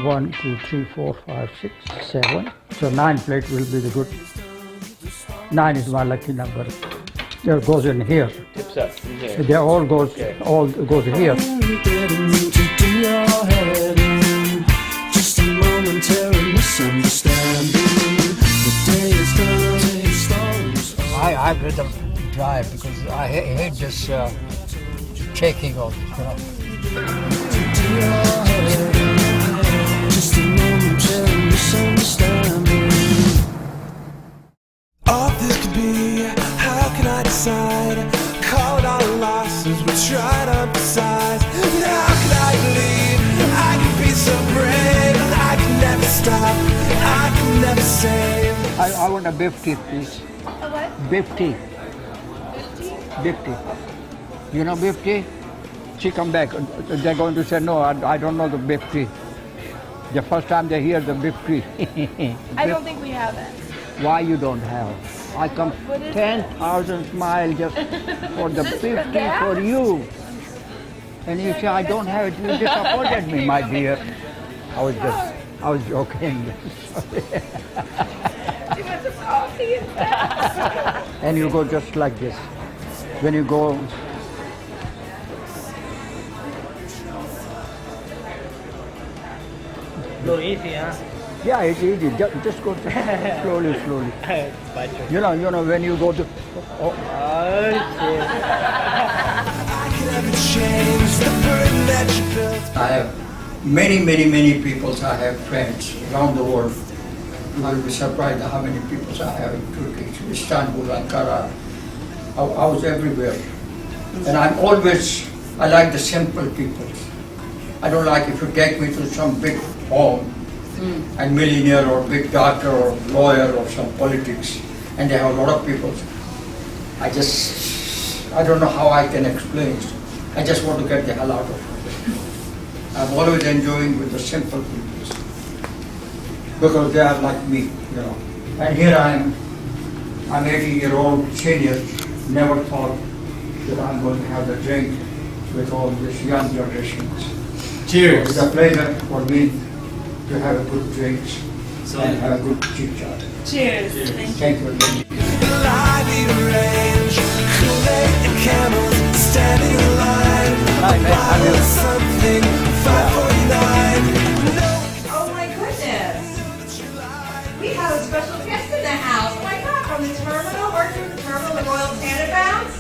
1, 2, 3, 4, 5, 6, 7. So 9 plate will be the good. 9 is my lucky number. It goes in here. Tips up from here. They all goes here. Just a momentary misunderstanding. The day is done. I'd rather drive because I hate this shaking of. Just a momentary misunderstanding. All this could be, how can I decide? Call it all losses, we try to emphasize. How can I believe I can be so brave? I can never stop, I can never save. I want a Biptea, please. A what? Biptea. Biptea. You know Biptea? She come back. They're going to say, no, I don't know the Biptea. The first time they hear the Biptea. I don't think we have it. Why you don't have? I come 10,000 miles just for the 50 for you. And you say, I don't have it. You disappointed me, my dear. I was joking. She wants some coffee instead. And you go just like this. When you go, Go easy, huh? yeah, it's easy. Just go slowly. You know when you go to. Oh, I can never change the burden that you built. I have many people. I have friends around the world. You will be surprised how many people I have in Turkey, Istanbul, Ankara. I was everywhere. And I like the simple people. I don't like if you take me to some big home and millionaire or big doctor or lawyer or some politics and they have a lot of people. I don't know how I can explain. I just want to get the hell out of it. I'm always enjoying with the simple people because they are like me, you know. And here I'm 80-year-old senior, never thought that I'm going to have the drink with all these young generations. Cheers. It's a pleasure for me to have a good drink and have a good chit chat. Cheers. Thank you. Lively range, Kool-Aid and camels standing in line. Hi, man. How are you? Something 549. Oh my goodness! We have a special guest in the house. Oh my God, from the terminal, working at the terminal, the Royal Tenenbaums.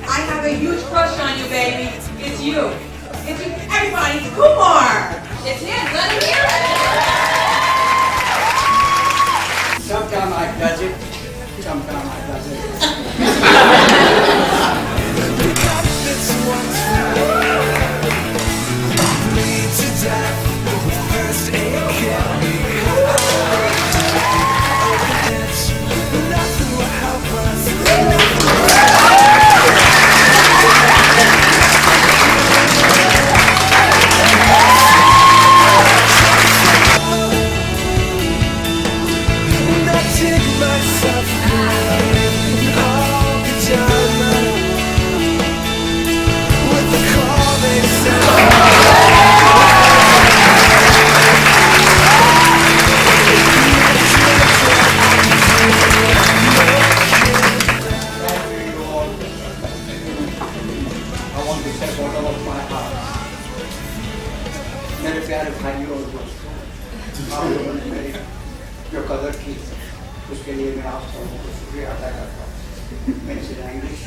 I have a huge crush on you, baby. It's you. It's you. Everybody, it's Kumar. It's him. Let him hear it. Sometimes I does it, sometimes I does it. This one's bleed to death with first aid kit. Nothing will help us. Myself all the time with the call they I want to say bottom of my heart. मेरे प्यारे भाइयों और दोस्तों, आप लोगों ने मेरी जो कदर की उसके लिए मैं आप सबको शुक्रिया अदा करता हूँ। मैं इंग्लिश